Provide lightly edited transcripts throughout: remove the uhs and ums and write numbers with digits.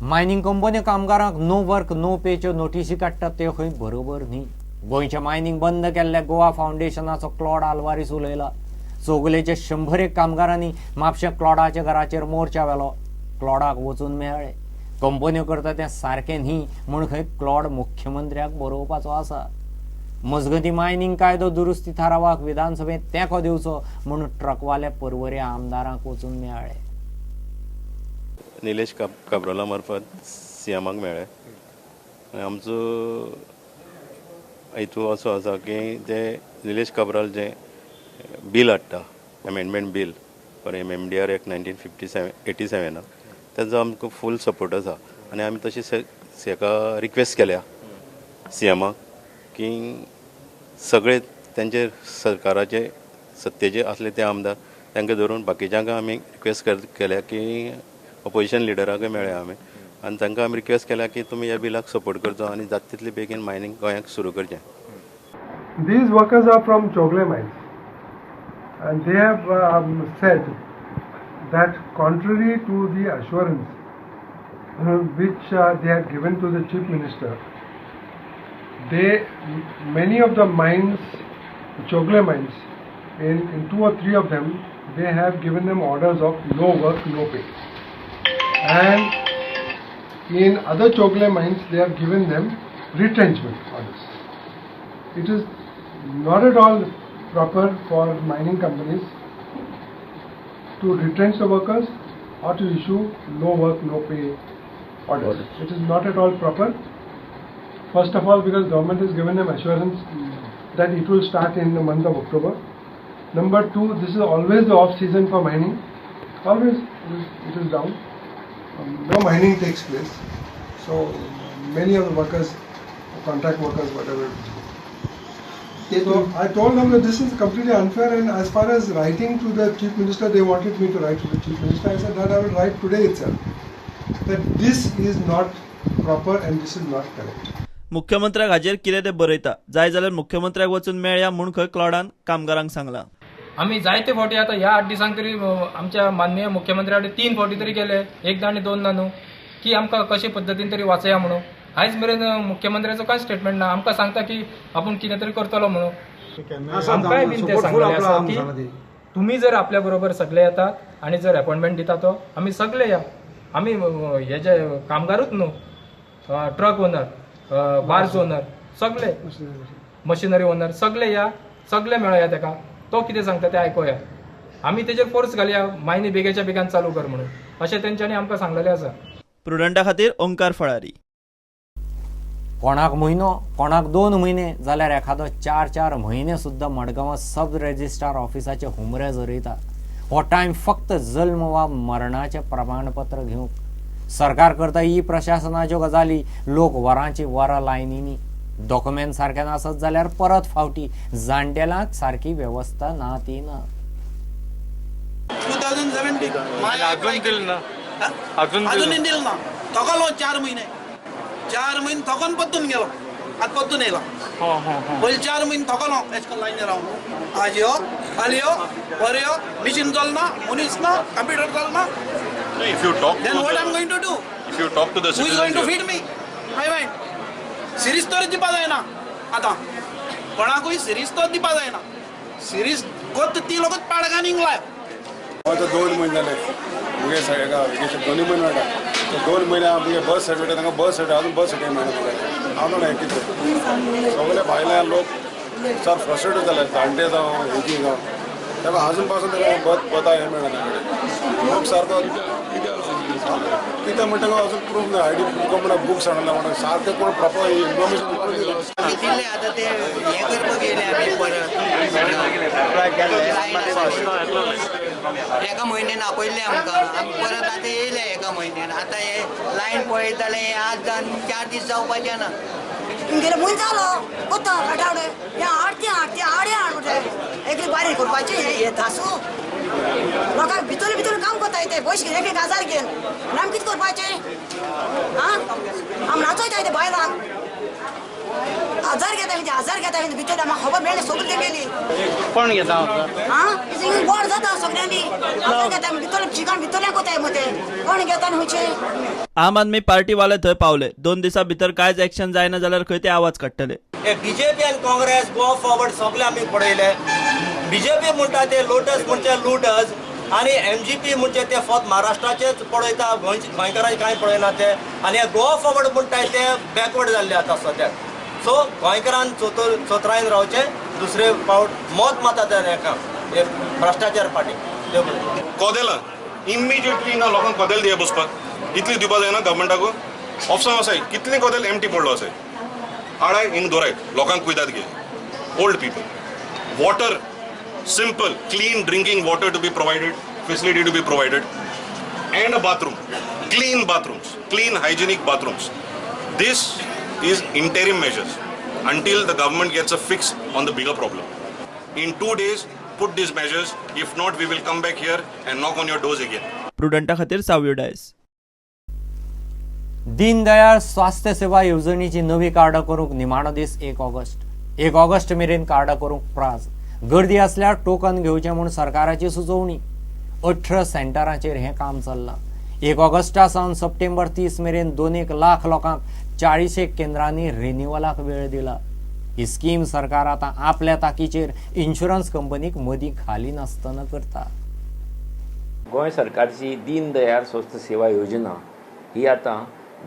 Mining company कामगारांक no work no पेच्यो नोटीसी काडटात ते खंय बरोबर न्ही। गोंयचे मायनिंग बंद केल्ले गोवा फाउंडेशनाचो क्लॉड आल्वारीस उलयला। चौगुलेचे 100 कामगारांनी म्हापशे क्लॉडाच्या घराचेर मोर्चा व्हेलो। क्लॉडाक वचून मेळ्ळे। कंपन्यो करता तें सारकें न्ही म्हूण खंय क्लॉड मुख्यमंत्र्याक बरोवपाचो आसा। मजगती मायनिंग कायदो दुरुस्ती थारावाक विधानसभेत तेंको दिवचो म्हूण ट्रकवाले पर्वरी आमदारांक वचून मेळ्ळे। निलेश काब्राला मार्फत सीएमाक मेळ्ळे। आमचो हेतू असो आसा की ते निलेश काब्राल जे बील हाडटा amendment bill for MMDR act 1987 ताजो आमकां फूल सपोर्ट आसा आनी आमी तशी हेका रिक्वेस्ट केल्या सीएमाक की सगळे त्यांचे सरकाराचे सत्तेचे असले ते आमदार तांकां धरून बाकीच्यांक आमी रिक्वेस्ट केल्या की ऑपोजिशन लिडराक मेळ्ळे आमी आनी तांकां आमी रिक्वेस्ट केल्या की तुमी ह्या बिलाक सपोर्ट करचो आनी जाता तितले बेगीन मायनिंग गोंयांत सुरू करचें। These workers are from Chogle mines and they have said that contrary to the assurance which they had given to the chief minister, many of the mines, Chogle mines, in 2 or 3 of them, they have given them orders of no work, no pay. And in other Chogle mines, they have given them retrenchment orders. It is not at all proper for mining companies to retrench the workers or to issue no work, no pay orders. It is not at all proper. First of all, because government has given them assurance that it will start in the month of October. Number 2, this is always the off season for mining. Always it is down. No mining takes place. So many of the workers, contract workers, whatever. So I told them that this is completely unfair, and as far as writing to the chief minister, they wanted me to write to the chief minister. I said that I will write today itself, that this is not proper and this is not correct. मुख्यमंत्र्याक हाजेर कितें ते बरयता जाय जाल्यार मुख्यमंत्र्याक वचून मेळया म्हूण खंय क्लॉडान कामगारांक सांगला। आम्ही जायते फावटी आता ह्या 8 दिसांक तरी आमच्या माननीय मुख्यमंत्र्या कडेन 3 फावटी तरी गेले, एकदा आनी दोनदा न्हू, की आमकां कशे पद्दतीन तरी वाचया म्हणून। आयज मेरेन मुख्यमंत्र्याचो कांय स्टेटमेंट ना, आमकां सांगता की आपूण कितें तरी करतलो म्हणून। आमकांय बीन ते सांगलेलें आसा की तुम्ही जर आपल्या बरोबर सगळे येतात आणि जर अपॉइंटमेंट दिता तो आम्ही सगळे या, आम्ही हे जे कामगारूच न्हू, ट्रक ओनर, बार्ज ओनर, सगळे मशिनरी ओनर सगळे या, सगळे मेळया ताका, तो कितें सांगता ते आयकोया, आमी तेजेर फोर्स घालया मायनी बेगेच्या बेगान चालू कर म्हणून, अशें तेंच्यांनी आमकां सांगलेलें आसा। प्रुडंटा खातीर ओंकार फळारी। कोणाक म्हयनो कोणाक 2 म्हयने जाल्यार एखादो 4-4 म्हयने सुद्दां मडगांवां सब रेजिस्ट्रार ऑफिसाचे हुमरे झरयता। हो टायम फक्त जल्म वा मरणाचें प्रमाणपत्र घेवंक। सरकार करता प्रशासनाच्यो गजाली लोक वरांची वरां लायनीनी। डॉक्युमेंट सारके नासत जाल्यार परत फावटी जाण्टेल्यांक सारकी वेवस्था ना ती ना। 2017 अजून दिल ना, थकलो 4 महिने थकून पत्तून गेलो, आज पत्तून येयला। पयलीं 4 महिने थकलो एशकोन लायनी रावन, आज यो फाल्यां यो वर यो, मिशीन चलना, मनीस ना, कंप्युटर चलना। If you talk then what I'm going to do? If you talk to the who is going to feed me? My mind. Series तर दिवपा जायना आतां, कोणाकूय सिरीज तर दिवपा जायना। सिरीज कोत ती लोक पाडगानीक लाय। आता 2 महिने जाले मुगे सगळ्या वेकेशन 2 महिने मेळटा, 2 महिने आमगे बस सर्टिफिकेट तांकां बस सर्टिफिकेट अजून बस सर्टिफिकेट मेळना। हांव नाही कितें सगळे भायले लोक चड फ्रस्ट्रेटेड जाले, जाणटे जावं हेजी जावं, ताका अजून पासून ताका बता हे मेळना। लोक सारको कितें म्हणटा अजून प्रूफ ना, आयडी प्रूफ म्हणटा बुक्स हाडला म्हणटा सारकें कोण प्रॉपर इन्फॉर्मेशन दिले आता ते हे करपाक गेले आमी परत एका म्हयन्यान आपयले आमकां, आमी परत आतां येयले एका म्हयन्यान। आतां हे लायन पळयत जाल्यार हे आज 4 दीस जावपाचे ना। तुमगेले खूंय जालो कोता आठवडे हे हाडते आडे हाडटे एक बारीक करपाचे हे थासू लोकांक भितर काम कोताय ते पयशे घेवन 1,000 घेवन आमी कितें करपाचें? आम नाचोयताय ते बायलांक हजार घेता भितर म्हाका खबर मेळ्ळी सगळी तेगेली कोण घेता हां इथे गोड जाता सगळ्यांनी हजार घेता भितर चिकन भितरल्या कोताय मते कोण घेता हुंचे आम आदमी पार्टी वाले थंय पावले 2 दिसां भितर कांयच एक्शन जायना जाल्यार खंय ते आवाज काडटले बीजेपी आनी काँग्रेस गोवा फॉरवर्ड सगळे आमी पळयले बीजेपी म्हणटा ते लोटस म्हणजे लुटस आणि एमजीपी म्हणजे ते फक्त महाराष्ट्राचेच पळयता गोंयकारांचे कांय पळयना ते आनी गोवा फॉरवर्ड म्हणटाय ते बॅकवर्ड जाल्ले आतां सद्याक सो गोंयकारान चोत्रायन रावचे दुसरे फावट मत मातात हेका भ्रश्टाचार पार्टी कोदेला इमिजिएटली हिंगा लोकांक कोदेल दिया बसपाक इतली दिवपा जायना गव्हर्मेंटाक ऑप्शन आसाय कितले कोदेल एमटी पडलो आसाय आडाय हिंग दोराय लोकांक कुयदाद घे old people water simple clean drinking water to be provided, facility to be provided, and a bathroom, clean hygienic bathrooms. This is interim measures until the government gets a fix on the bigger problem. In 2 days put these measures, if not we will come back here and knock on your doors again. प्रुडंटा खातीर सावयो डायस दीनदयाळ स्वास्थ्य सेवा येवजणेची नवी कार्डां करूंक निमाणो दीस 1 August मेरेन कार्डां करूंक प्राज गर्दी असल्यार टोकन घेवचें म्हूण सरकाराची सुचोवणी 18 सेंटरांचेर हें काम चल्लां 1 ऑगस्टा सावन सप्टेंबर 30 मेरेन 2 लाख लोकांक 40 केंद्रांनी रिन्युअलाक वेळ दिला ही स्कीम सरकार आतां आपल्या ताकीचेर इन्शुरन्स कंपनीक मदीं खाली नासतना करता गोंय सरकारची दीनदयाळ स्वस्थ सेवा योजना ही आतां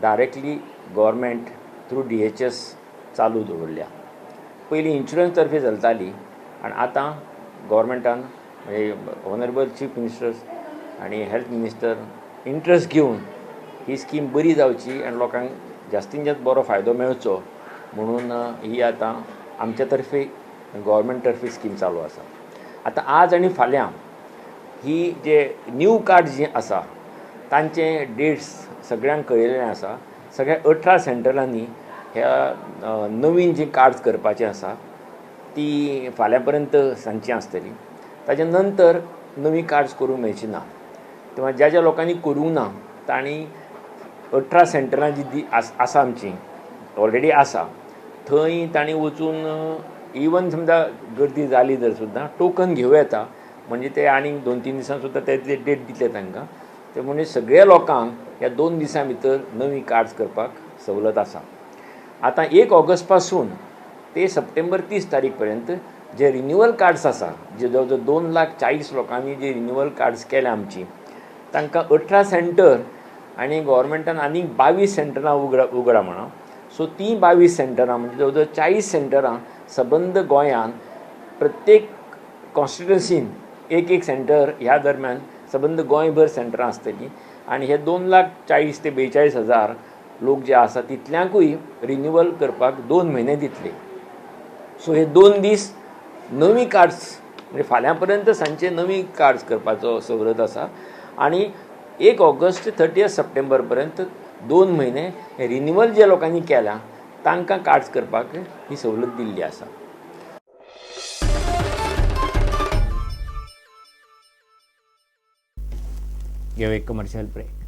डायरेक्टली गव्हर्मेंट थ्रू DHS चालू दवरल्या पयलीं इन्शुरन्स तर्फे चलताली आनी आतां गव्हर्मेंटान म्हणजे ऑनरेबल चीफ मिनिस्टर्स आनी हेल्थ मिनिस्टर इंट्रस्ट घेवन ही स्कीम बरी जावची आनी लोकांक जास्तीत जास्त बरो फायदो मेळचो म्हणून ही आतां आमच्या तर्फे गव्हर्मेंट तर्फे स्कीम चालू आसा आतां आज आनी फाल्यां ही जे न्यू कार्ड जी आसा तांचे डेट्स सगळ्यांक कळिल्लें आसा सगळ्या 18 सेंटरांनी ह्या नवीन जी कार्ड्स करपाचें आसा ती फाल्यां पर्यंत सांजची आसतली ताच्या नंतर नवी कार्ड्स करूंक मेळची ना तेव्हा ज्या ज्या लोकांनी करूंक ना तांणी 18 सेंटरां जी आसा आमची ऑलरेडी आसा थंय तांणी वचून इवन समजा गर्दी जाली जर सुद्दां टोकन घेवं येता म्हणजे ते आनीक 2-3 दिसां सुद्दां ते डेट दितले तांकां ते म्हणजे सगळ्या लोकांक ह्या 2 दिसां भितर नवी कार्ड्स करपाक सवलत आसा आतां 1 ऑगस्ट पासून ते सप्टेंबर 30 तारीख पर्यंत जे रिन्युअल कार्ड्स आसा जे जवळ जवळ 2,40,000 लोकांनी जे रिन्युअल कार्ड्स केल्या आमची तांकां 18 सेंटर आनी गव्हर्मेंटान आनीक 22 सेंटरां उगडा म्हणा सो ती 22 सेंटरां म्हणजे जवळ जवळ 40 सेंटरां सबंद गोंयान प्रत्येक कॉन्स्टिट्युएन्सीन एक सेंटर ह्या दरम्यान सबंद गोंयभर सेंटरां आसतलीं आनी हे 2,40,000 ते 42,000 लोक जे आसा तितल्यांकूय रिन्युअल करपाक 2 म्हयने दितले सो हे 2 दीस नवी कार्ड्स म्हणजे फाल्यां पर्यंत सांजचे नवी कार्ड्स करपाचो सवलत आसा आनी 1 ऑगस्ट 30 सप्टेंबर पर्यंत 2 म्हयने हे रिन्युअल जे लोकांनी केल्या तांकां कार्ड्स करपाक ही सवलत दिल्ली आसा घेऊ एक कमर्शियल ब्रेक